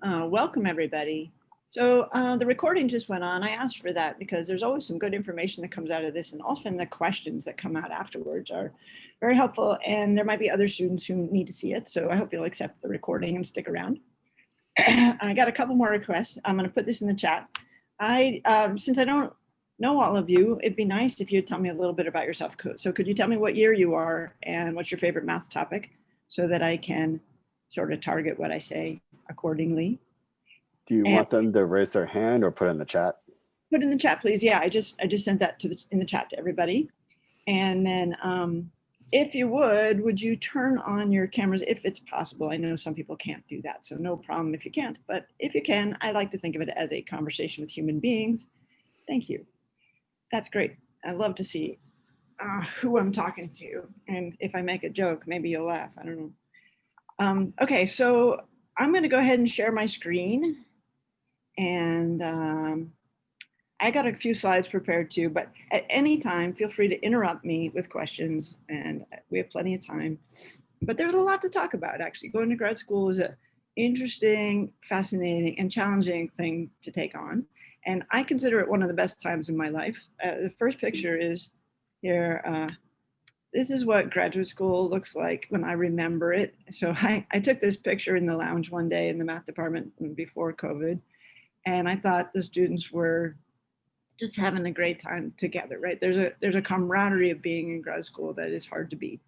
Welcome, everybody. So the recording just went on. I asked for that because there's always some good information that comes out of this, and often the questions that come out afterwards are very helpful, and there might be other students who need to see it. So I hope you'll accept the recording and stick around. I got a couple more requests. I'm going to put this in the chat. Since I don't know all of you, it'd be nice if you'd tell me a little bit about yourself. So could you tell me what year you are and what's your favorite math topic so that I can sort of target what I say accordingly? Do you want them to raise their hand or put it in the chat? Put in the chat, please. Yeah, I just sent that in the chat to everybody. And then if you would you turn on your cameras if it's possible? I know some people can't do that, so no problem if you can't. But if you can, I like to think of it as a conversation with human beings. Thank you. That's great. I love to see who I'm talking to. And if I make a joke, maybe you'll laugh. I don't know. Okay, so I'm going to go ahead and share my screen. And I got a few slides prepared too, but at any time, feel free to interrupt me with questions, and we have plenty of time. But there's a lot to talk about, actually. Going to grad school is an interesting, fascinating, and challenging thing to take on. And I consider it one of the best times in my life. The first picture is here. This is what graduate school looks like when I remember it. So I took this picture in the lounge one day in the math department before COVID. And I thought the students were just having a great time together, right? There's a camaraderie of being in grad school that is hard to beat.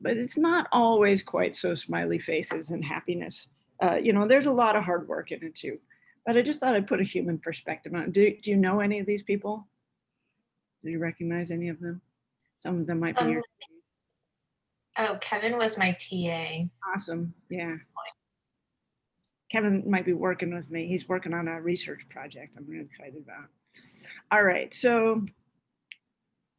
But it's not always quite so smiley faces and happiness. There's a lot of hard work in it too. But I just thought I'd put a human perspective on it. Do you know any of these people? Do you recognize any of them? Some of them might be your... Oh, Kevin was my TA. Awesome, yeah. Kevin might be working with me. He's working on a research project I'm really excited about. All right, so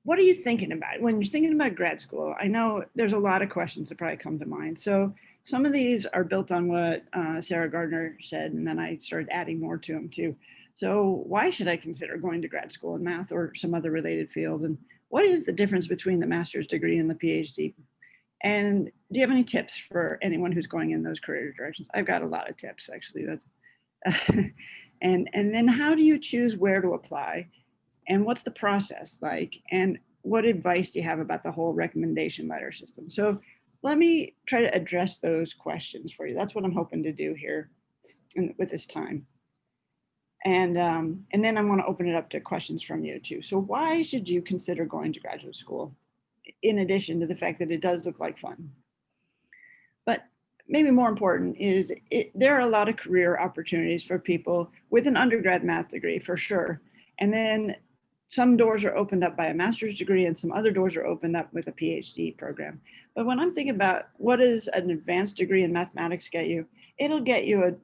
what are you thinking about when you're thinking about grad school? I know there's a lot of questions that probably come to mind. So some of these are built on what Sarah Gardner said, and then I started adding more to them too. So why should I consider going to grad school in math or some other related field? And what is the difference between the master's degree and the PhD? And do you have any tips for anyone who's going in those career directions? I've got a lot of tips, actually. And then how do you choose where to apply? And what's the process like? And what advice do you have about the whole recommendation letter system? So let me try to address those questions for you. That's what I'm hoping to do here with this time. And then I want to open it up to questions from you too. So why should you consider going to graduate school? In addition to the fact that it does look like fun. But maybe more important is there are a lot of career opportunities for people with an undergrad math degree, for sure. And then some doors are opened up by a master's degree and some other doors are opened up with a PhD program. But when I'm thinking about what does an advanced degree in mathematics get you, it'll get you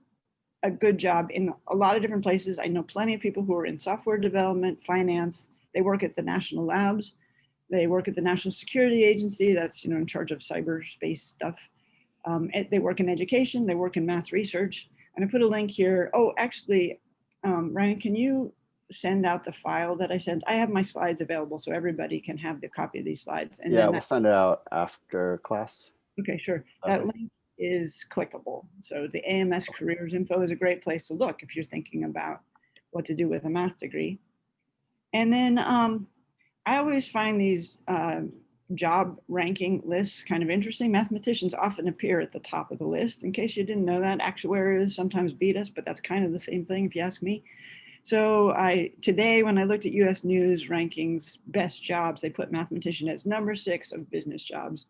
a good job in a lot of different places. I know plenty of people who are in software development, finance, they work at the national labs. They work at the National Security Agency, that's in charge of cyberspace stuff. They work in education, they work in math research. And I put a link here. Oh, actually, Ryan, can you send out the file that I sent? I have my slides available so everybody can have the copy of these slides. And yeah, we'll send it out after class. Okay, sure. That link is clickable. So the AMS careers info is a great place to look if you're thinking about what to do with a math degree. And then I always find these job ranking lists kind of interesting. Mathematicians often appear at the top of the list. In case you didn't know that, actuaries sometimes beat us, but that's kind of the same thing if you ask me. So today when I looked at US News rankings, best jobs, they put mathematician as number 6 of business jobs.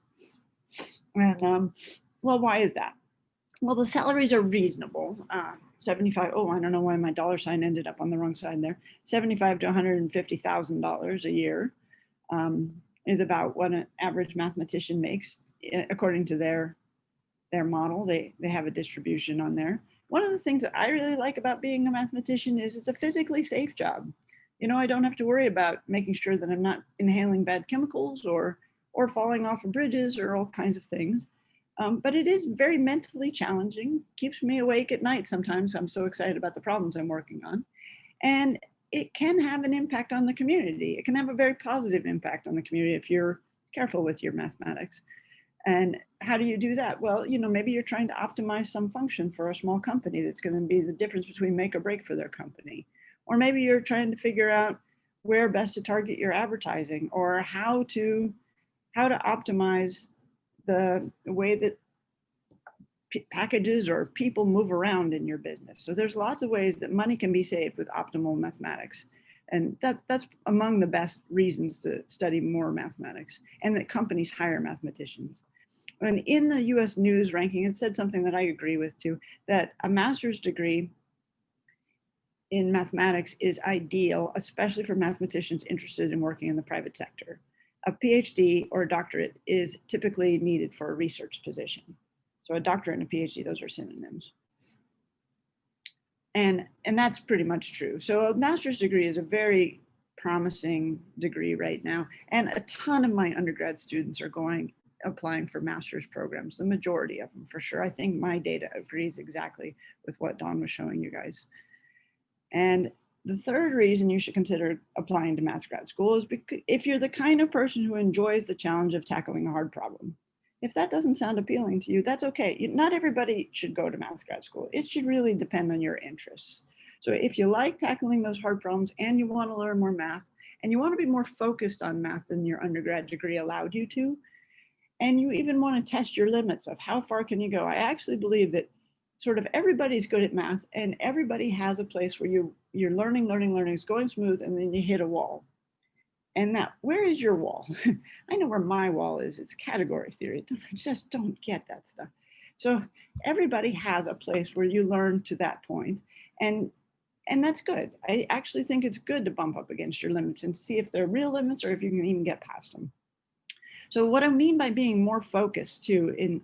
And well, why is that? Well, the salaries are reasonable. 75, oh, I don't know why my dollar sign ended up on the wrong side there. $75,000 to $150,000 a year is about what an average mathematician makes according to their model. They have a distribution on there. One of the things that I really like about being a mathematician is it's a physically safe job. I don't have to worry about making sure that I'm not inhaling bad chemicals or falling off of bridges or all kinds of things. But it is very mentally challenging, keeps me awake at night sometimes. I'm so excited about the problems I'm working on. And it can have an impact on the community. It can have a very positive impact on the community if you're careful with your mathematics. And how do you do that? Well, maybe you're trying to optimize some function for a small company that's going to be the difference between make or break for their company. Or maybe you're trying to figure out where best to target your advertising, or how to optimize the way that packages or people move around in your business. So there's lots of ways that money can be saved with optimal mathematics. And that's among the best reasons to study more mathematics, and that companies hire mathematicians. And in the US News ranking, it said something that I agree with too, that a master's degree in mathematics is ideal, especially for mathematicians interested in working in the private sector. A PhD or a doctorate is typically needed for a research position. So a doctorate and a PhD, those are synonyms. And that's pretty much true. So a master's degree is a very promising degree right now. And a ton of my undergrad students are applying for master's programs, the majority of them for sure. I think my data agrees exactly with what Dawn was showing you guys. And the third reason you should consider applying to math grad school is because if you're the kind of person who enjoys the challenge of tackling a hard problem. If that doesn't sound appealing to you, that's okay. Not everybody should go to math grad school. It should really depend on your interests. So if you like tackling those hard problems and you want to learn more math, and you want to be more focused on math than your undergrad degree allowed you to, and you even want to test your limits of how far can you go, I actually believe that sort of everybody's good at math, and everybody has a place where you're learning, it's going smooth, and then you hit a wall. And that, where is your wall? I know where my wall is. It's category theory. I just don't get that stuff. So everybody has a place where you learn to that point, and that's good. I actually think it's good to bump up against your limits and see if they're real limits or if you can even get past them. So what I mean by being more focused too in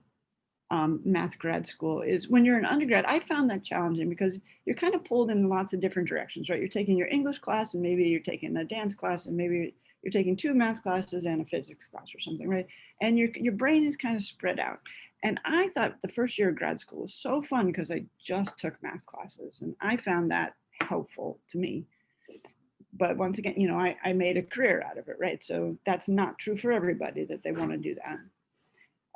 math grad school is when you're an undergrad, I found that challenging because you're kind of pulled in lots of different directions, right? You're taking your English class, and maybe you're taking a dance class, and maybe you're taking 2 math classes and a physics class or something, right? And your brain is kind of spread out. And I thought the first year of grad school was so fun because I just took math classes, and I found that helpful to me. But once again, I made a career out of it, right? So that's not true for everybody that they want to do that.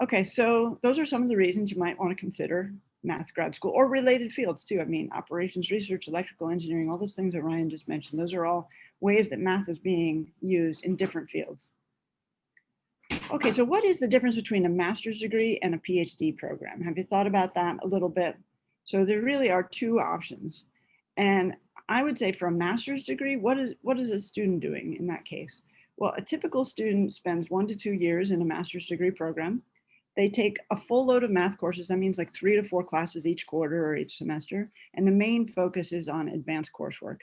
Okay, so those are some of the reasons you might want to consider math grad school, or related fields too. I mean, operations research, electrical engineering, all those things that Ryan just mentioned, those are all ways that math is being used in different fields. Okay, so what is the difference between a master's degree and a PhD program? Have you thought about that a little bit? So there really are 2 options. And I would say for a master's degree, what is a student doing in that case? Well, a typical student spends 1 to 2 years in a master's degree program. They take a full load of math courses. That means like 3 to 4 classes each quarter or each semester. And the main focus is on advanced coursework.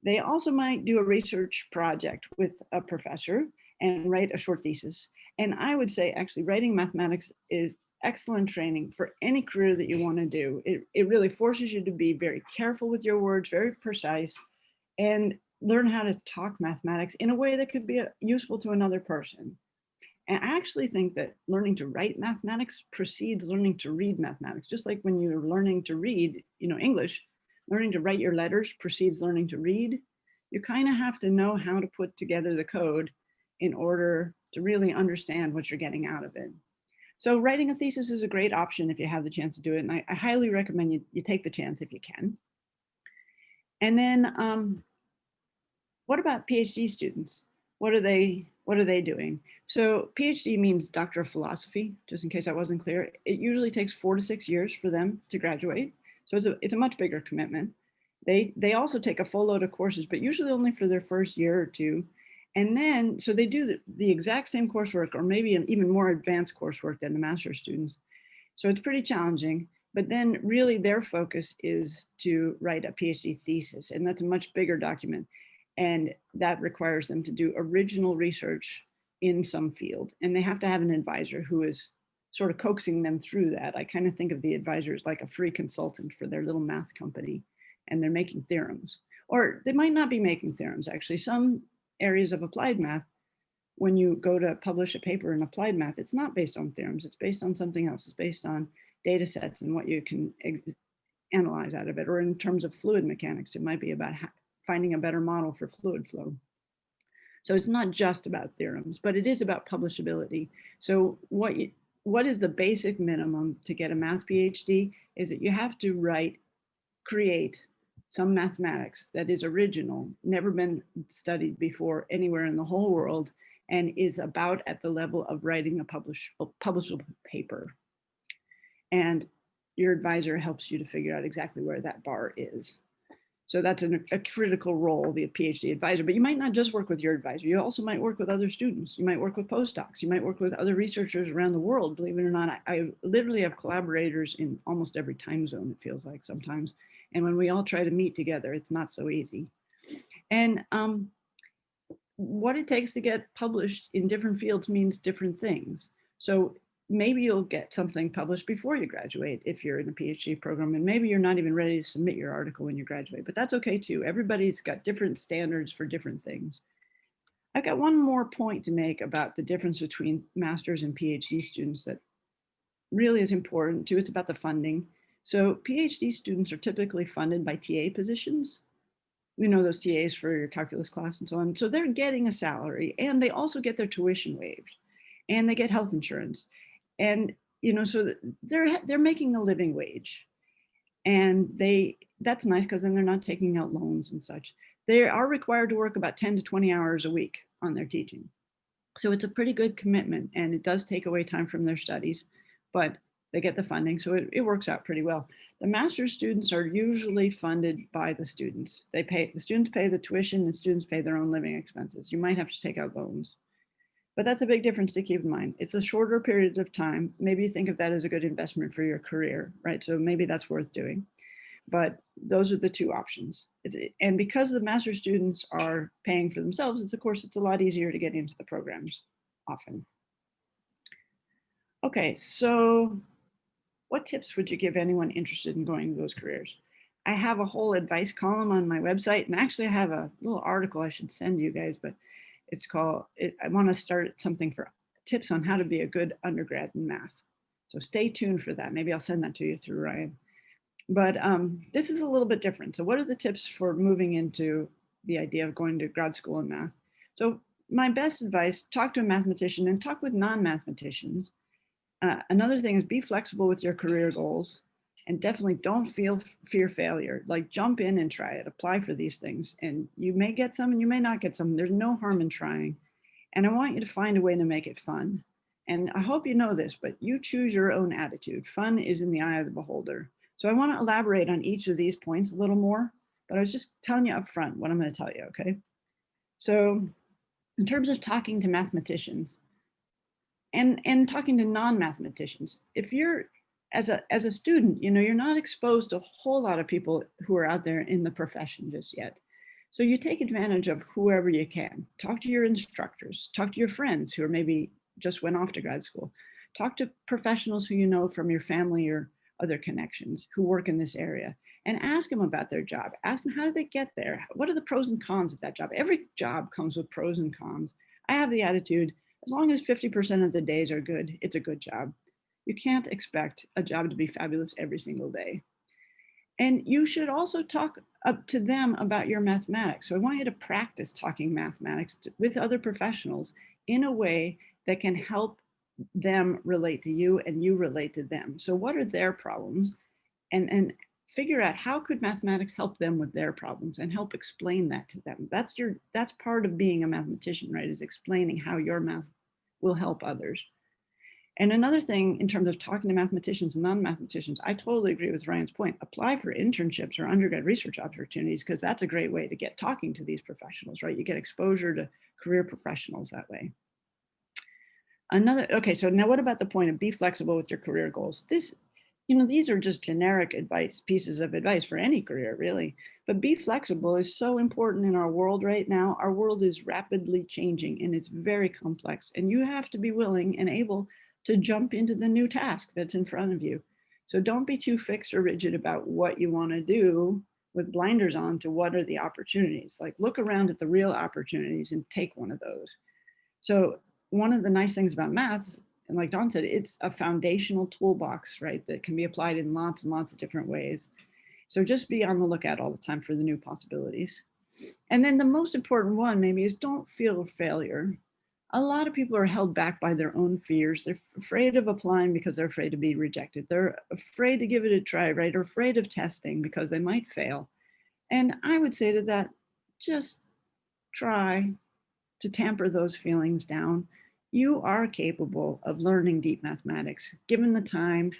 They also might do a research project with a professor and write a short thesis. And I would say actually writing mathematics is excellent training for any career that you want to do. It really forces you to be very careful with your words, very precise, and learn how to talk mathematics in a way that could be useful to another person. And I actually think that learning to write mathematics precedes learning to read mathematics. Just like when you're learning to read, English, learning to write your letters precedes learning to read. You kind of have to know how to put together the code in order to really understand what you're getting out of it. So writing a thesis is a great option if you have the chance to do it. And I highly recommend you take the chance if you can. And then what about PhD students? What are they doing? So PhD means Doctor of Philosophy, just in case that wasn't clear. It usually takes 4 to 6 years for them to graduate. So it's a much bigger commitment. They also take a full load of courses, but usually only for their first year or 2. And then, so they do the exact same coursework, or maybe an even more advanced coursework than the master's students. So it's pretty challenging, but then really their focus is to write a PhD thesis, and that's a much bigger document. And that requires them to do original research in some field. And they have to have an advisor who is sort of coaxing them through that. I kind of think of the advisor as like a free consultant for their little math company, and they're making theorems. Or they might not be making theorems, actually. Some areas of applied math, when you go to publish a paper in applied math, it's not based on theorems, it's based on something else. It's based on data sets and what you can analyze out of it. Or in terms of fluid mechanics, it might be about finding a better model for fluid flow. So it's not just about theorems, but it is about publishability. So what what is the basic minimum to get a math PhD is that you have to create some mathematics that is original, never been studied before anywhere in the whole world, and is about at the level of writing a publishable paper. And your advisor helps you to figure out exactly where that bar is. So that's a critical role, the PhD advisor, but you might not just work with your advisor. You also might work with other students. You might work with postdocs. You might work with other researchers around the world. Believe it or not, I literally have collaborators in almost every time zone, it feels like sometimes. And when we all try to meet together, it's not so easy. And what it takes to get published in different fields means different things. So maybe you'll get something published before you graduate if you're in a PhD program, and maybe you're not even ready to submit your article when you graduate, but that's okay too. Everybody's got different standards for different things. I've got one more point to make about the difference between master's and PhD students that really is important too. It's about the funding. So PhD students are typically funded by TA positions. You know, those TAs for your calculus class and so on. So they're getting a salary, and they also get their tuition waived, and they get health insurance. And, you know, so they're making a living wage, and that's nice because then they're not taking out loans and such. They are required to work about 10 to 20 hours a week on their teaching. So it's a pretty good commitment, and it does take away time from their studies, but they get the funding, so it works out pretty well. The master's students are usually funded by the students. The students pay the tuition, and students pay their own living expenses. You might have to take out loans. But that's a big difference to keep in mind. It's a shorter period of time. Maybe you think of that as a good investment for your career, right? So maybe that's worth doing. But those are the two options. And because the master's students are paying for themselves, of course, it's a lot easier to get into the programs often. Okay, so what tips would you give anyone interested in going to those careers? I have a whole advice column on my website, and actually I have a little article I should send you guys, but it's called, I want to start something for tips on how to be a good undergrad in math. So stay tuned for that. Maybe I'll send that to you through Ryan. But this is a little bit different. So what are the tips for moving into the idea of going to grad school in math? So my best advice, talk to a mathematician and talk with non-mathematicians. Another thing is be flexible with your career goals, and definitely don't fear failure. Like, jump in and try it, apply for these things, and you may get some and you may not get some. There's no harm in trying. And I want you to find a way to make it fun. And I hope you know this, but you choose your own attitude. Fun is in the eye of the beholder. So I want to elaborate on each of these points a little more, but I was just telling you up front what I'm going to tell you, okay? So in terms of talking to mathematicians and talking to non-mathematicians, if you're as a student, you know, you're not exposed to a whole lot of people who are out there in the profession just yet. So you take advantage of whoever you can. Talk to your instructors, talk to your friends who are maybe just went off to grad school. Talk to professionals who you know from your family or other connections who work in this area, and ask them about their job. Ask them, how did they get there? What are the pros and cons of that job? Every job comes with pros and cons. I have the attitude, as long as 50% of the days are good, it's a good job. You can't expect a job to be fabulous every single day. And you should also talk up to them about your mathematics. So I want you to practice talking mathematics with other professionals in a way that can help them relate to you and you relate to them. So what are their problems? And figure out how could mathematics help them with their problems, and help explain that to them. That's part of being a mathematician, right? Is explaining how your math will help others. And another thing, in terms of talking to mathematicians and non-mathematicians, I totally agree with Ryan's point. Apply for internships or undergrad research opportunities, because that's a great way to get talking to these professionals, right? You get exposure to career professionals that way. Okay, so now what about the point of be flexible with your career goals? These are just generic pieces of advice for any career, really. But be flexible is so important in our world right now. Our world is rapidly changing, and it's very complex. And you have to be willing and able to jump into the new task that's in front of you. So don't be too fixed or rigid about what you want to do with blinders on to what are the opportunities. Like, look around at the real opportunities and take one of those. So one of the nice things about math, and like Dawn said, it's a foundational toolbox, right, that can be applied in lots and lots of different ways. So just be on the lookout all the time for the new possibilities. And then the most important one maybe is don't feel failure. A lot of people are held back by their own fears. They're afraid of applying because they're afraid to be rejected. They're afraid to give it a try, right? Or afraid of testing because they might fail. And I would say to that, just try to tamper those feelings down. You are capable of learning deep mathematics, given the time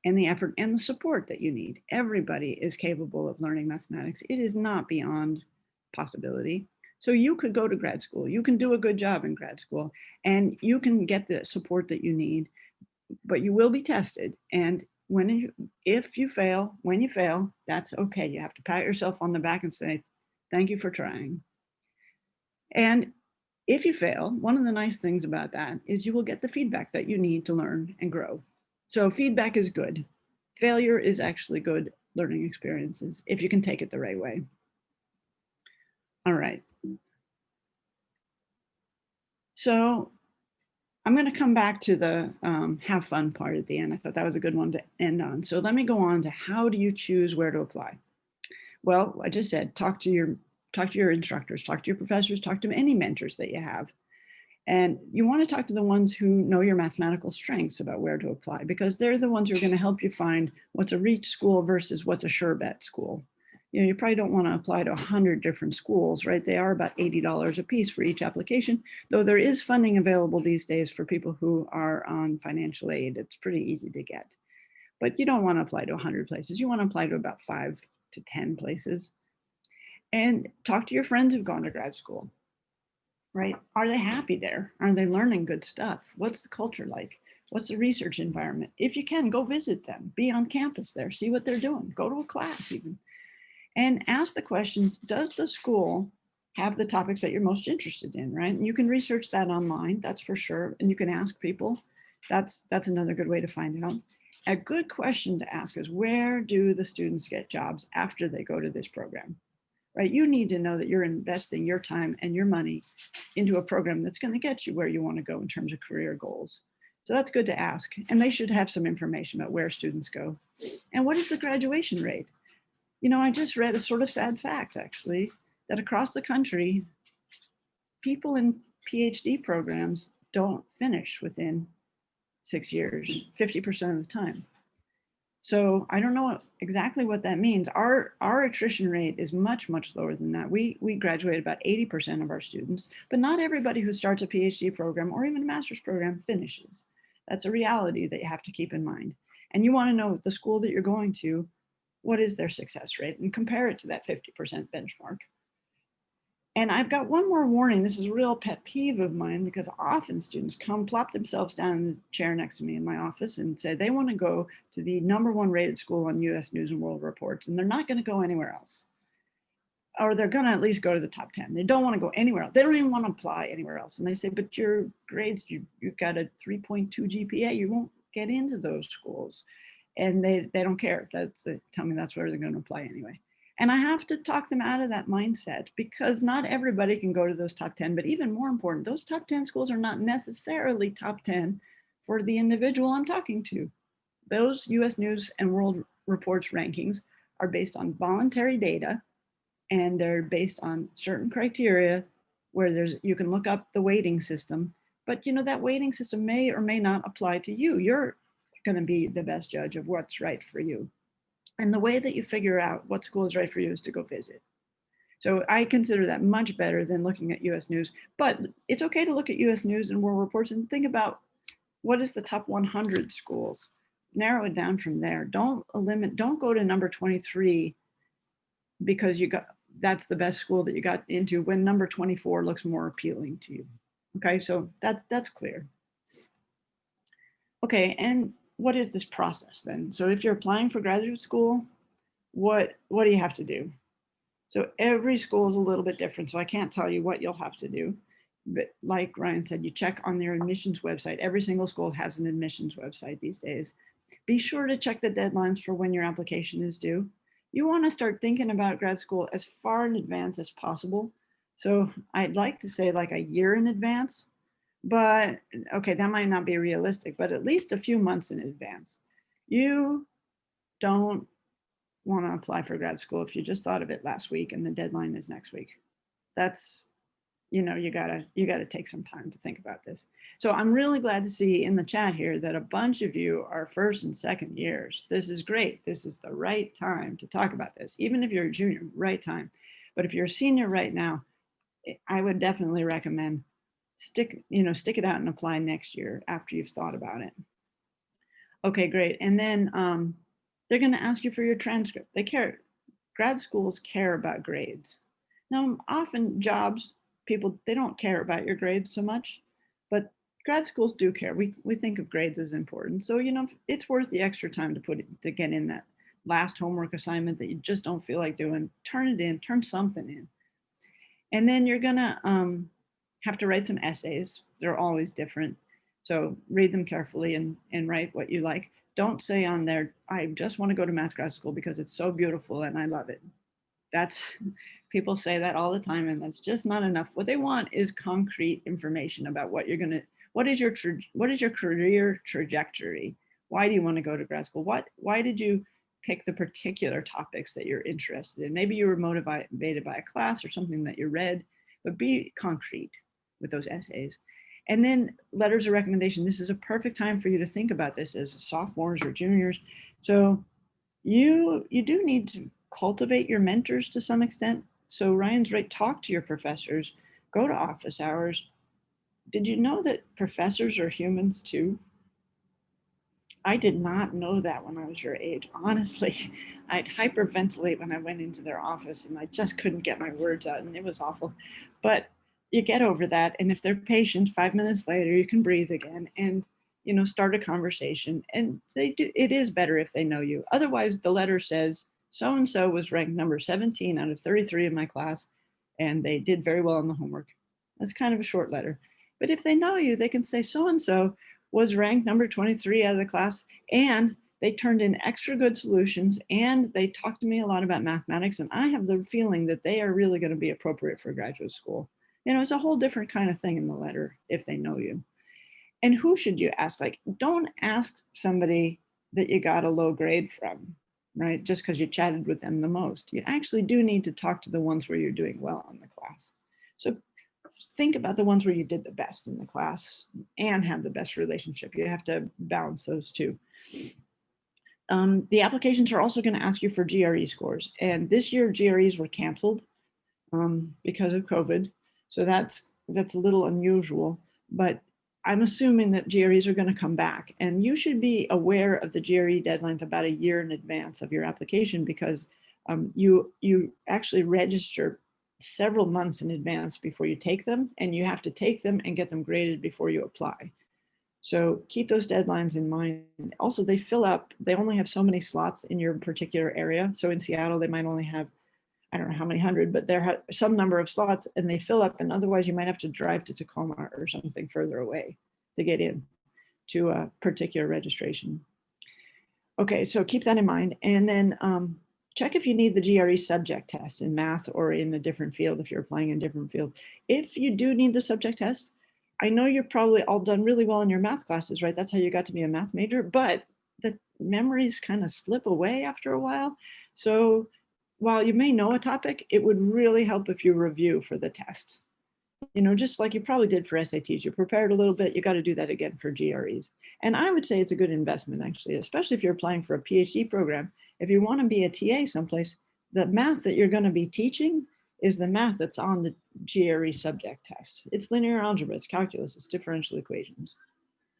and the effort and the support that you need. Everybody is capable of learning mathematics. It is not beyond possibility. So you could go to grad school, you can do a good job in grad school, and you can get the support that you need, but you will be tested. And if you fail, when you fail, that's okay. You have to pat yourself on the back and say, thank you for trying. And if you fail, one of the nice things about that is you will get the feedback that you need to learn and grow. So feedback is good. Failure is actually good learning experiences if you can take it the right way. All right. So I'm going to come back to the have fun part at the end. I thought that was a good one to end on. So let me go on to how do you choose where to apply? Well, I just said, talk to your instructors, talk to your professors, talk to any mentors that you have. And you want to talk to the ones who know your mathematical strengths about where to apply, because they're the ones who are going to help you find what's a reach school versus what's a sure bet school. You know, you probably don't want to apply to 100 different schools, right? They are about $80 a piece for each application, though there is funding available these days for people who are on financial aid. It's pretty easy to get. But you don't want to apply to 100 places. You want to apply to about 5 to 10 places. And talk to your friends who've gone to grad school. Right? Are they happy there? Are they learning good stuff? What's the culture like? What's the research environment? If you can, go visit them, be on campus there, see what they're doing, go to a class even. And ask the questions, does the school have the topics that you're most interested in, right? And you can research that online, that's for sure. And you can ask people, that's another good way to find out. A good question to ask is, where do the students get jobs after they go to this program? Right? You need to know that you're investing your time and your money into a program that's going to get you where you want to go in terms of career goals. So that's good to ask. And they should have some information about where students go. And what is the graduation rate? You know, I just read a sort of sad fact, actually, that across the country, people in PhD programs don't finish within 6 years, 50% of the time. So I don't know exactly what that means. Our attrition rate is much, much lower than that. We graduate about 80% of our students, but not everybody who starts a PhD program or even a master's program finishes. That's a reality that you have to keep in mind. And you want to know the school that you're going to, what is their success rate, and compare it to that 50% benchmark. And I've got one more warning. This is a real pet peeve of mine, because often students come plop themselves down in the chair next to me in my office and say they want to go to the #1 rated school on US News and World Reports, and they're not going to go anywhere else. Or they're going to at least go to the top 10. They don't want to go anywhere else. They don't even want to apply anywhere else. And they say, but your grades, you've got a 3.2 GPA, you won't get into those schools. And they don't care. Tell me that's where they're going to apply anyway. And I have to talk them out of that mindset, because not everybody can go to those top 10, but even more important, those top 10 schools are not necessarily top 10 for the individual I'm talking to. Those US News and World Reports rankings are based on voluntary data, and they're based on certain criteria where you can look up the weighting system, but you know, that weighting system may or may not apply to you. You're going to be the best judge of what's right for you. And the way that you figure out what school is right for you is to go visit. So I consider that much better than looking at US News. But it's okay to look at US News and World Reports and think about, what is the top 100 schools? Narrow it down from there. Don't go to number 23 because that's the best school that you got into, when number 24 looks more appealing to you. Okay, so that's clear. Okay, and what is this process then? So if you're applying for graduate school, what do you have to do? So every school is a little bit different, so I can't tell you what you'll have to do. But like Ryan said, you check on their admissions website. Every single school has an admissions website these days. Be sure to check the deadlines for when your application is due. You want to start thinking about grad school as far in advance as possible. So I'd like to say like a year in advance, but okay, that might not be realistic, but at least a few months in advance. You don't want to apply for grad school if you just thought of it last week and the deadline is next week. That's you gotta take some time to think about this. So I'm really glad to see in the chat here that a bunch of you are first and second years. This is great. This is the right time to talk about this. Even if you're a junior, right time. But if you're a senior right now, I would definitely recommend stick it out and apply next year after you've thought about it. Okay, great. And then they're going to ask you for your transcript. They care. Grad schools care about grades. Now, often jobs, people, they don't care about your grades so much, but grad schools do care. We think of grades as important. So, it's worth the extra time to get in that last homework assignment that you just don't feel like doing. Turn it in, turn something in. And then you're going to have to write some essays. They're always different. So read them carefully and write what you like. Don't say on there, I just want to go to math grad school because it's so beautiful and I love it. People say that all the time, and that's just not enough. What they want is concrete information about what is your career trajectory? Why do you want to go to grad school? Why did you pick the particular topics that you're interested in? Maybe you were motivated by a class or something that you read, but be concrete with those essays. And then letters of recommendation. This is a perfect time for you to think about this as sophomores or juniors. So you do need to cultivate your mentors to some extent. So Ryan's right, talk to your professors, go to office hours. Did you know that professors are humans too? I did not know that when I was your age. Honestly, I'd hyperventilate when I went into their office and I just couldn't get my words out and it was awful. But you get over that. And if they're patient, 5 minutes later, you can breathe again and, start a conversation. And it is better if they know you. Otherwise, the letter says, so-and-so was ranked number 17 out of 33 in my class, and they did very well on the homework. That's kind of a short letter. But if they know you, they can say, so-and-so was ranked number 23 out of the class, and they turned in extra good solutions, and they talked to me a lot about mathematics, and I have the feeling that they are really going to be appropriate for graduate school. It's a whole different kind of thing in the letter if they know you. And who should you ask? Like, don't ask somebody that you got a low grade from, right? Just because you chatted with them the most. You actually do need to talk to the ones where you're doing well in the class. So think about the ones where you did the best in the class and have the best relationship. You have to balance those two. The applications are also going to ask you for GRE scores. And this year, GREs were canceled because of COVID. So that's a little unusual, but I'm assuming that GREs are going to come back, and you should be aware of the GRE deadlines about a year in advance of your application, because you actually register several months in advance before you take them, and you have to take them and get them graded before you apply. So keep those deadlines in mind. Also, they fill up, they only have so many slots in your particular area. So in Seattle, they might only have, I don't know how many hundred, but there are some number of slots and they fill up, and otherwise you might have to drive to Tacoma or something further away to get in to a particular registration. Okay, so keep that in mind. And then check if you need the GRE subject test in math or in a different field if you're applying in a different field. If you do need the subject test, I know you're probably all done really well in your math classes, right? That's how you got to be a math major, but the memories kind of slip away after a while. So while you may know a topic, it would really help if you review for the test. Just like you probably did for SATs, you prepared a little bit, you got to do that again for GREs. And I would say it's a good investment, actually, especially if you're applying for a PhD program. If you want to be a TA someplace, the math that you're going to be teaching is the math that's on the GRE subject test. It's linear algebra, it's calculus, it's differential equations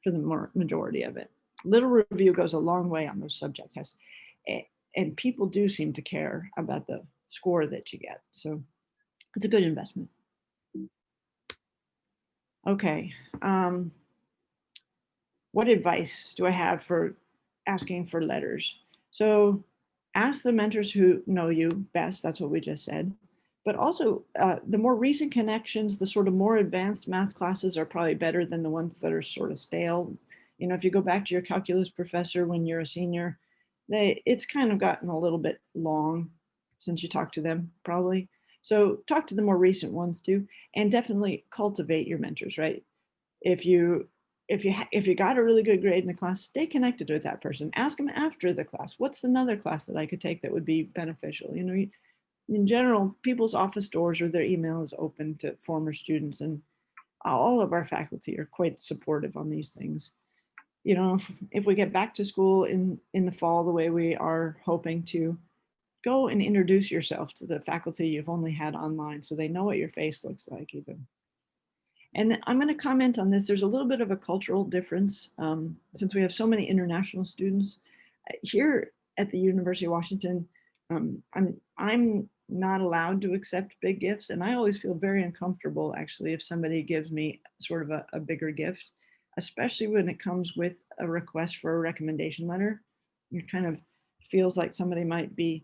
for the majority of it. Little review goes a long way on those subject tests. And people do seem to care about the score that you get. So it's a good investment. Okay. What advice do I have for asking for letters? So ask the mentors who know you best. That's what we just said. But also the more recent connections, the sort of more advanced math classes are probably better than the ones that are sort of stale. If you go back to your calculus professor when you're a senior, it's kind of gotten a little bit long since you talked to them, probably. So talk to the more recent ones too, and definitely cultivate your mentors, right? If you got a really good grade in the class, stay connected with that person. Ask them after the class, what's another class that I could take that would be beneficial? in general, people's office doors or their email is open to former students, and all of our faculty are quite supportive on these things. You know, if we get back to school in the fall the way we are hoping to, go and introduce yourself to the faculty you've only had online so they know what your face looks like even. And I'm going to comment on this. There's a little bit of a cultural difference since we have so many international students. Here at the University of Washington, I'm not allowed to accept big gifts, and I always feel very uncomfortable actually if somebody gives me sort of a bigger gift, especially when it comes with a request for a recommendation letter. It kind of feels like somebody might be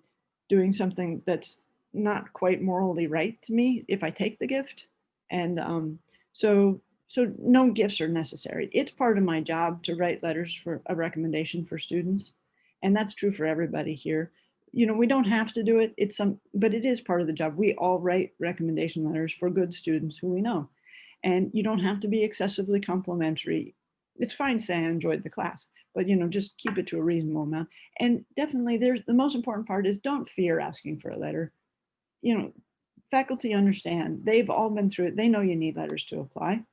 doing something that's not quite morally right to me if I take the gift. And so no gifts are necessary. It's part of my job to write letters for a recommendation for students. And that's true for everybody here. You know, we don't have to do it. But it is part of the job. We all write recommendation letters for good students who we know. And you don't have to be excessively complimentary. It's fine to say I enjoyed the class, but you know, just keep it to a reasonable amount. And definitely the most important part is don't fear asking for a letter. You know, faculty understand. They've all been through it. They know you need letters to apply.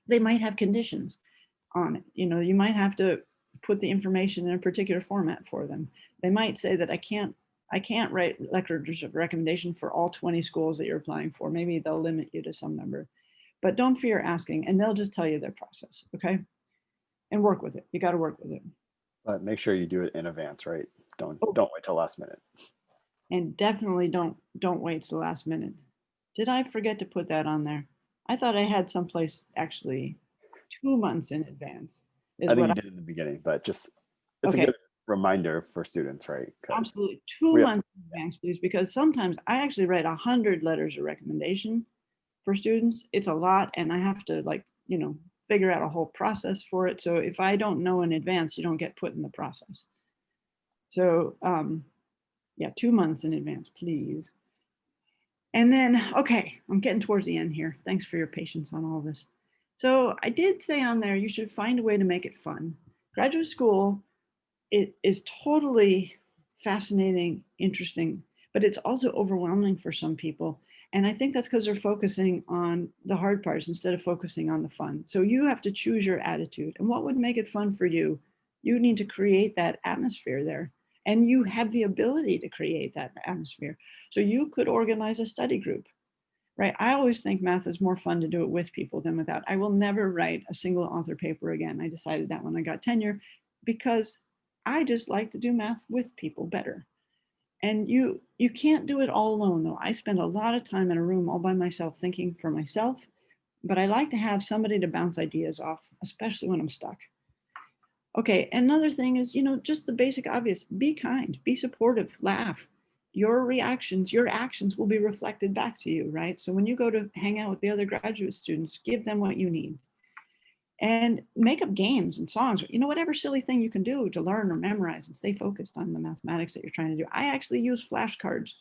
They might have conditions on it. You know, you might have to put the information in a particular format for them. They might say that I can't write letters of recommendation for all 20 schools that you're applying for. Maybe they'll limit you to some number, but don't fear asking, and they'll just tell you their process, okay? And work with it. You got to work with it. But make sure you do it in advance, right? Don't wait till last minute. And definitely don't wait to the last minute. Did I forget to put that on there? I thought I had someplace actually 2 months in advance. I think you did in the beginning, but just it's a good reminder for students, right? Absolutely, 2 months in advance, please, because sometimes I actually write 100 letters of recommendation for students. It's a lot, and I have to figure out a whole process for it. So if I don't know in advance, you don't get put in the process. So yeah, 2 months in advance, please. And then, okay, I'm getting towards the end here. Thanks for your patience on all this. So I did say on there, you should find a way to make it fun. Graduate school, it is totally fascinating, interesting, but it's also overwhelming for some people. And I think that's because they're focusing on the hard parts instead of focusing on the fun. So you have to choose your attitude. And what would make it fun for you? You need to create that atmosphere there. And you have the ability to create that atmosphere. So you could organize a study group, right? I always think math is more fun to do it with people than without. I will never write a single author paper again. I decided that when I got tenure, because I just like to do math with people better. And you can't do it all alone though. I spend a lot of time in a room all by myself thinking for myself, but I like to have somebody to bounce ideas off, especially when I'm stuck. Okay, another thing is, just the basic obvious, be kind, be supportive, laugh. Your reactions, your actions will be reflected back to you, right? So when you go to hang out with the other graduate students, give them what you need. And make up games and songs, whatever silly thing you can do to learn or memorize and stay focused on the mathematics that you're trying to do. I actually use flashcards,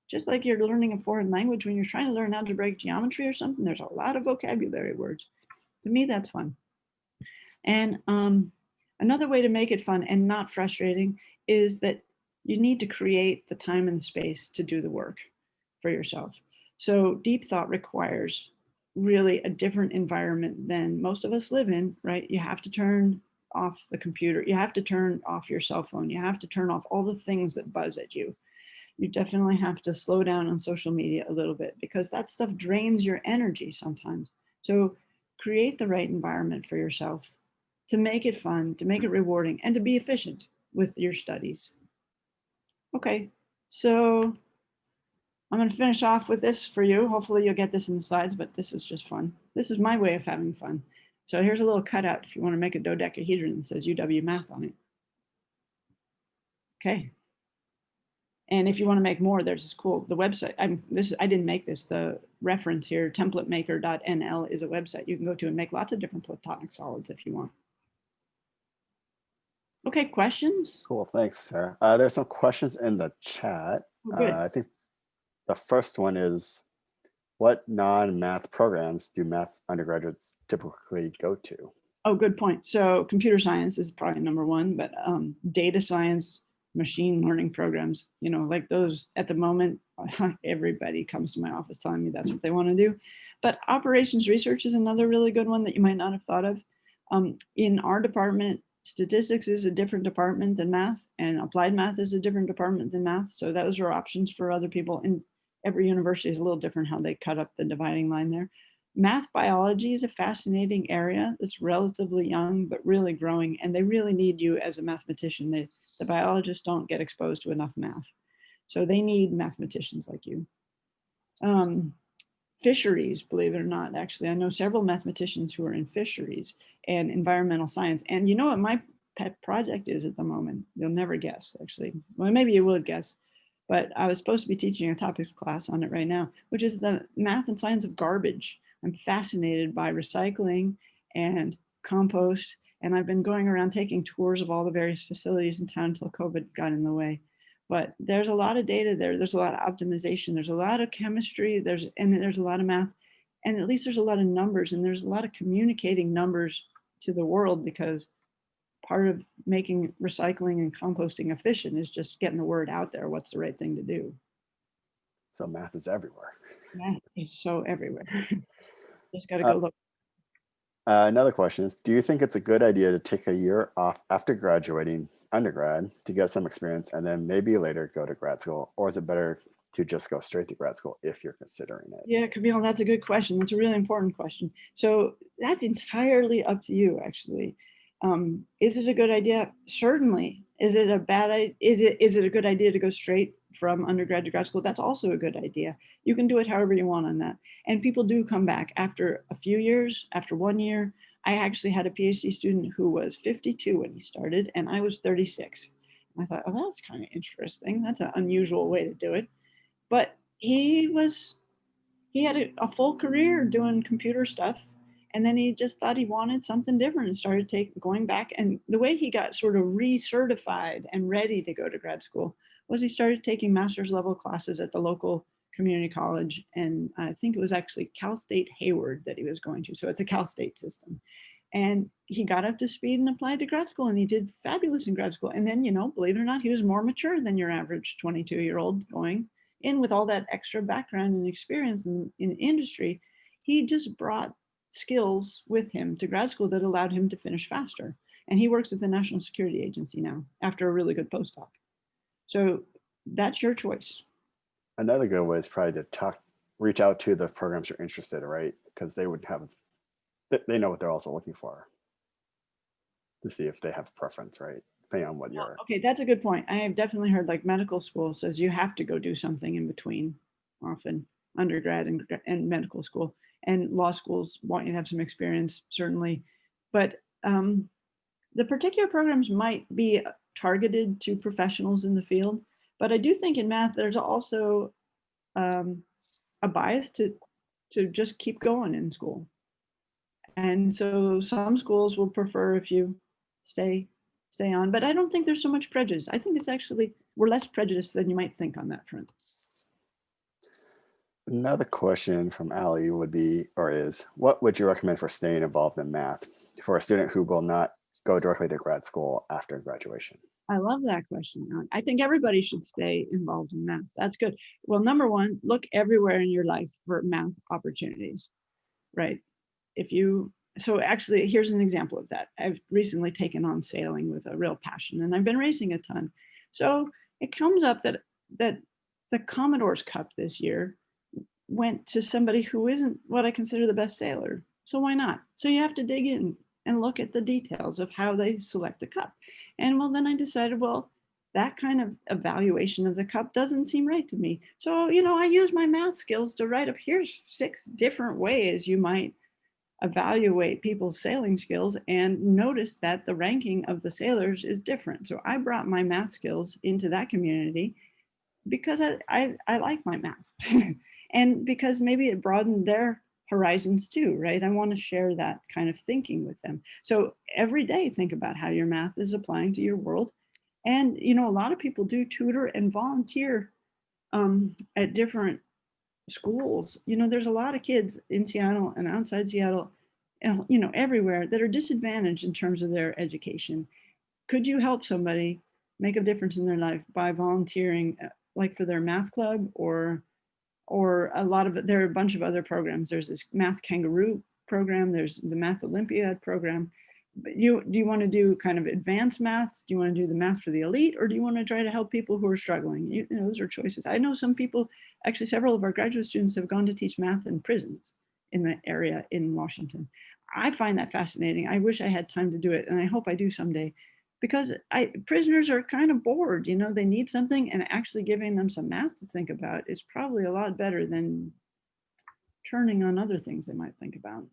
just like you're learning a foreign language when you're trying to learn algebraic geometry or something, there's a lot of vocabulary words. To me, that's fun. And another way to make it fun and not frustrating is that you need to create the time and the space to do the work for yourself. So deep thought requires really a different environment than most of us live in, right? You have to turn off the computer. You have to turn off your cell phone. You have to turn off all the things that buzz at you. You definitely have to slow down on social media a little bit because that stuff drains your energy sometimes. So create the right environment for yourself to make it fun, to make it rewarding, and to be efficient with your studies. Okay, so I'm going to finish off with this for you. Hopefully you'll get this in the slides, but this is just fun. This is my way of having fun. So here's a little cutout if you want to make a dodecahedron that says UW Math on it. Okay. And if you want to make more, there's this cool, the website, I didn't make this, the reference here, templatemaker.nl is a website you can go to and make lots of different platonic solids if you want. Okay, questions? Cool, thanks, Sarah. There's some questions in the chat. Oh, good. I think the first one is, what non-math programs do math undergraduates typically go to? Oh, good point. So computer science is probably number one, but data science, machine learning programs, like those at the moment, everybody comes to my office telling me that's what they want to do. But operations research is another really good one that you might not have thought of. In our department, statistics is a different department than math, and applied math is a different department than math. So those are options for other people. And every university is a little different how they cut up the dividing line there. Math biology is a fascinating area that's relatively young, but really growing. And they really need you as a mathematician. The biologists don't get exposed to enough math. So they need mathematicians like you. Fisheries, believe it or not, actually, I know several mathematicians who are in fisheries and environmental science. And you know what my pet project is at the moment? You'll never guess, actually. Well, maybe you would guess, but I was supposed to be teaching a topics class on it right now, which is the math and science of garbage. I'm fascinated by recycling and compost, and I've been going around taking tours of all the various facilities in town until COVID got in the way. But there's a lot of data there. There's a lot of optimization. There's a lot of chemistry. There's a lot of math, and at least there's a lot of numbers, and there's a lot of communicating numbers to the world, because part of making recycling and composting efficient is just getting the word out there. What's the right thing to do? So math is everywhere. Math is so everywhere. Just got to go look. Another question is, do you think it's a good idea to take a year off after graduating undergrad to get some experience and then maybe later go to grad school? Or is it better to just go straight to grad school if you're considering it? Yeah, Camille, that's a good question. That's a really important question. So that's entirely up to you, actually. Is it a good idea? Certainly. Is it a bad idea? Is it a good idea to go straight from undergrad to grad school? That's also a good idea. You can do it however you want on that. And people do come back after a few years, after 1 year. I actually had a PhD student who was 52 when he started, and I was 36. And I thought, oh, that's kind of interesting. That's an unusual way to do it. But he had a full career doing computer stuff, and then he just thought he wanted something different and started going back. And the way he got sort of recertified and ready to go to grad school was he started taking master's level classes at the local community college, and I think it was actually Cal State Hayward that he was going to. So it's a Cal State system. And he got up to speed and applied to grad school, and he did fabulous in grad school. And then, believe it or not, he was more mature than your average 22-year-old going in with all that extra background and experience in industry. He just brought skills with him to grad school that allowed him to finish faster. And he works at the National Security Agency now after a really good postdoc. So that's your choice. Another good way is probably to reach out to the programs you're interested in, right? Because they know what they're also looking for to see if they have a preference, right? Depending on what you're. Okay, that's a good point. I have definitely heard, like, medical school says you have to go do something in between, often undergrad and medical school, and law schools want you to have some experience, certainly. But the particular programs might be targeted to professionals in the field. But I do think in math, there's also a bias to just keep going in school. And so some schools will prefer if you stay on, but I don't think there's so much prejudice. I think it's actually, we're less prejudiced than you might think on that front. Another question from Ali is, what would you recommend for staying involved in math for a student who will not go directly to grad school after graduation? I love that question. I think everybody should stay involved in math. That's good. Well, number one, look everywhere in your life for math opportunities, right? So actually, here's an example of that. I've recently taken on sailing with a real passion, and I've been racing a ton. So it comes up that the Commodore's Cup this year went to somebody who isn't what I consider the best sailor. So why not? So you have to dig in and look at the details of how they select the cup. And well, then I decided, well, that kind of evaluation of the cup doesn't seem right to me. So, I use my math skills to write up, here's 6 different ways you might evaluate people's sailing skills, and notice that the ranking of the sailors is different. So I brought my math skills into that community because I like my math and because maybe it broadened their horizons too, right? I want to share that kind of thinking with them. So every day, think about how your math is applying to your world. And, a lot of people do tutor and volunteer at different schools. There's a lot of kids in Seattle and outside Seattle, and everywhere, that are disadvantaged in terms of their education. Could you help somebody make a difference in their life by volunteering like for their math club, or a lot of it, there are a bunch of other programs. There's this Math Kangaroo program, there's the Math Olympiad program. But do you want to do kind of advanced math? Do you want to do the math for the elite, or do you want to try to help people who are struggling? You know, those are choices. I know some people, actually several of our graduate students have gone to teach math in prisons in the area in Washington. I find that fascinating. I wish I had time to do it, and I hope I do someday, because prisoners are kind of bored, you know, they need something, and actually giving them some math to think about is probably a lot better than turning on other things they might think about.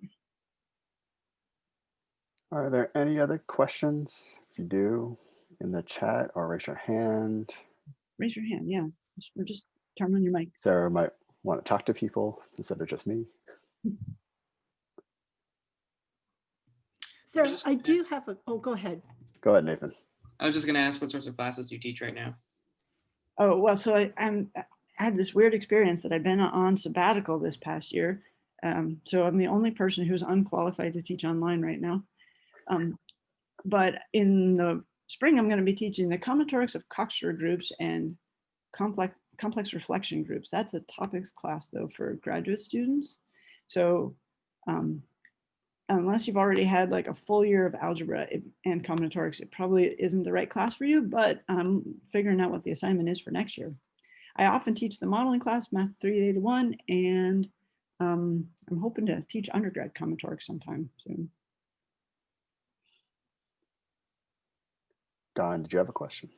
Are there any other questions? If you do, in the chat or raise your hand. Raise your hand, yeah. Or just turn on your mic. Sarah might want to talk to people instead of just me. Sarah, I do have a, oh, go ahead. Go ahead, Nathan. I was just going to ask what sorts of classes you teach right now. Oh, well, so I had this weird experience that I've been on sabbatical this past year. So I'm the only person who's unqualified to teach online right now. But in the spring, I'm going to be teaching the combinatorics of Coxeter groups and complex reflection groups. That's a topics class, though, for graduate students. So unless you've already had like a full year of algebra and combinatorics, it probably isn't the right class for you, but I'm figuring out what the assignment is for next year. I often teach the modeling class, Math 381, and I'm hoping to teach undergrad combinatorics sometime soon. Don, did you have a question?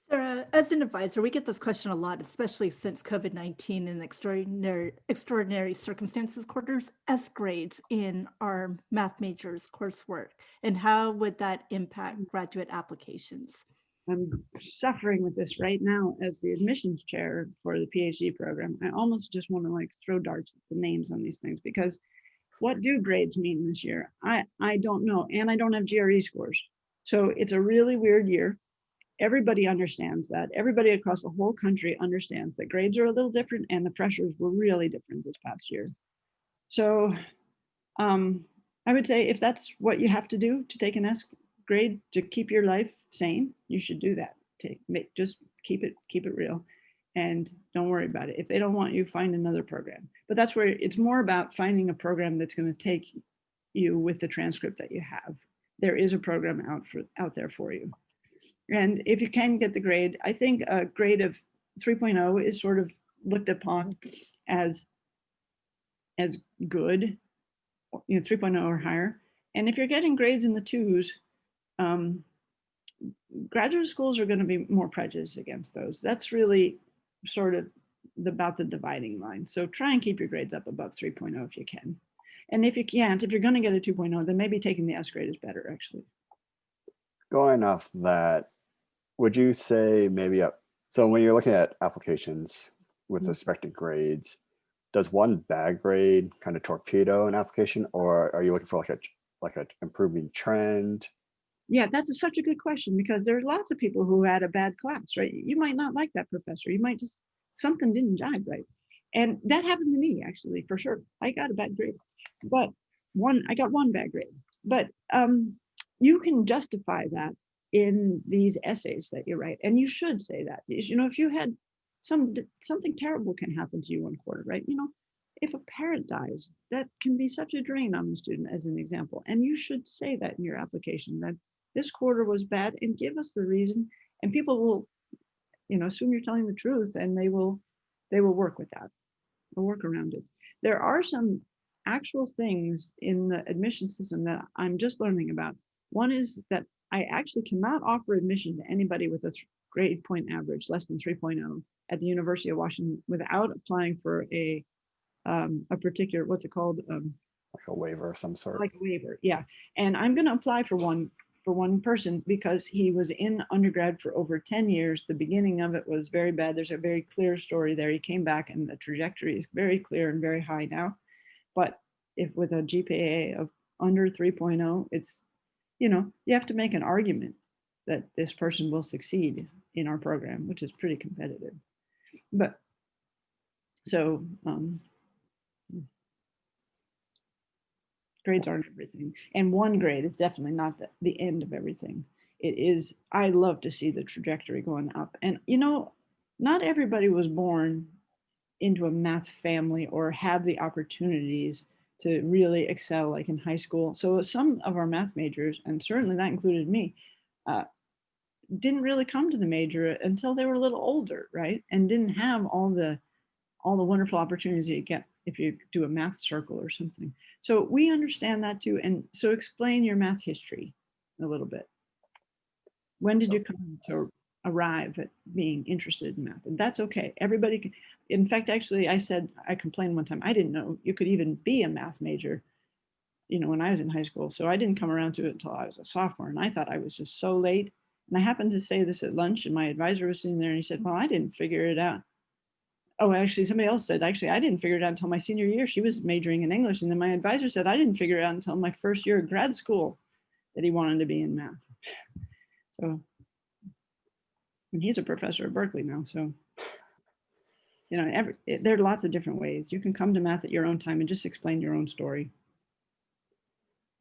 Sarah, as an advisor, we get this question a lot, especially since COVID-19 and extraordinary circumstances quarters S grades in our math majors coursework, and how would that impact graduate applications? I'm suffering with this right now as the admissions chair for the PhD program. I almost just want to like throw darts at the names on these things, because what do grades mean this year? I don't know, and I don't have GRE scores. So it's a really weird year. Everybody understands that. Everybody across the whole country understands that grades are a little different and the pressures were really different this past year. So I would say if that's what you have to do to take an S grade to keep your life sane, you should do that. Just keep it real and don't worry about it. If they don't want you, find another program. But that's where it's more about finding a program that's going to take you with the transcript that you have. There is a program out there for you. And if you can get the grade, I think a grade of 3.0 is sort of looked upon as good, you know, 3.0 or higher. And if you're getting grades in the 2s, graduate schools are going to be more prejudiced against those. That's really sort of about the dividing line. So try and keep your grades up above 3.0 if you can. And if you can't, if you're going to get a 2.0, then maybe taking the S grade is better, actually. Going off that, would you say maybe so when you're looking at applications with respect to grades, does one bad grade kind of torpedo an application, or are you looking for like a improving trend? Yeah, that's such a good question, because there are lots of people who had a bad class, right? You might not like that professor. You might just, something didn't jive right. And that happened to me, actually, for sure. I got a bad grade, but I got one bad grade. But you can justify that in these essays that you write. And you should say that. You know, if you had something terrible can happen to you one quarter, right? You know, if a parent dies, that can be such a drain on the student, as an example. And you should say that in your application, that this quarter was bad, and give us the reason. And people will, you know, assume you're telling the truth, and they will work with that. They'll work around it. There are some actual things in the admission system that I'm just learning about. One is that I actually cannot offer admission to anybody with a grade point average less than 3.0 at the University of Washington without applying for a particular, what's it called? Like a waiver of some sort. Like a waiver, yeah. And I'm going to apply for one person, because he was in undergrad for over 10 years. The beginning of it was very bad. There's a very clear story there. He came back, and the trajectory is very clear and very high now. But if with a GPA of under 3.0, it's, you know, you have to make an argument that this person will succeed in our program, which is pretty competitive. But so grades aren't everything. And one grade is definitely not the end of everything. It is, I love to see the trajectory going up. And, you know, not everybody was born into a math family or had the opportunities to really excel like in high school. So some of our math majors, and certainly that included me, didn't really come to the major until they were a little older, right? And didn't have all the wonderful opportunities you get if you do a math circle or something. So we understand that too. And so explain your math history a little bit. When did you come to arrive at being interested in math? And that's okay. Everybody can. In fact, actually, I complained one time, I didn't know you could even be a math major, when I was in high school. So I didn't come around to it until I was a sophomore. And I thought I was just so late. And I happened to say this at lunch, and my advisor was sitting there and he said, well, I didn't figure it out. Oh, actually, somebody else said, actually, I didn't figure it out until my senior year. She was majoring in English. And then my advisor said, I didn't figure it out until my first year of grad school that he wanted to be in math. So, and he's a professor at Berkeley now. So, there are lots of different ways. You can come to math at your own time and just explain your own story.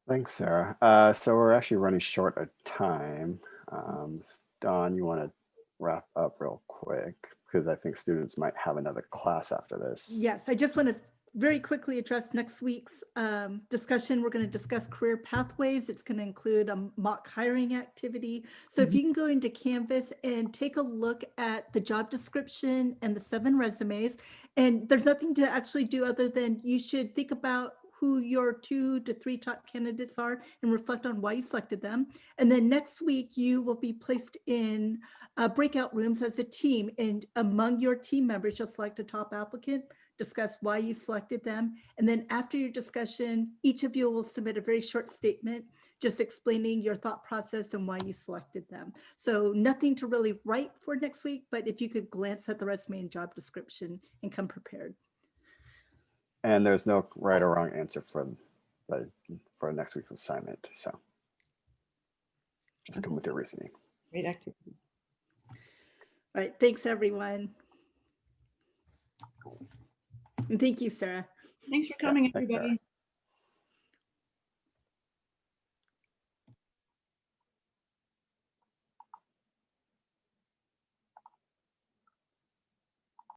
Thanks, Sarah. So we're actually running short of time. Dawn, you want to wrap up real quick? Because I think students might have another class after this. Yes, I just want to very quickly address next week's discussion. We're going to discuss career pathways. It's going to include a mock hiring activity. So if you can go into Canvas and take a look at the job description and the 7 resumes, and there's nothing to actually do other than you should think about who your 2 to 3 top candidates are and reflect on why you selected them. And then next week, you will be placed in breakout rooms as a team. And among your team members, you'll select a top applicant, discuss why you selected them. And then after your discussion, each of you will submit a very short statement, just explaining your thought process and why you selected them. So nothing to really write for next week, but if you could glance at the resume and job description and come prepared. And there's no right or wrong answer for next week's assignment. So just come with your reasoning. Great activity. All right, thanks everyone. And thank you, Sarah. Thanks for coming, Thanks, Sarah. everybody.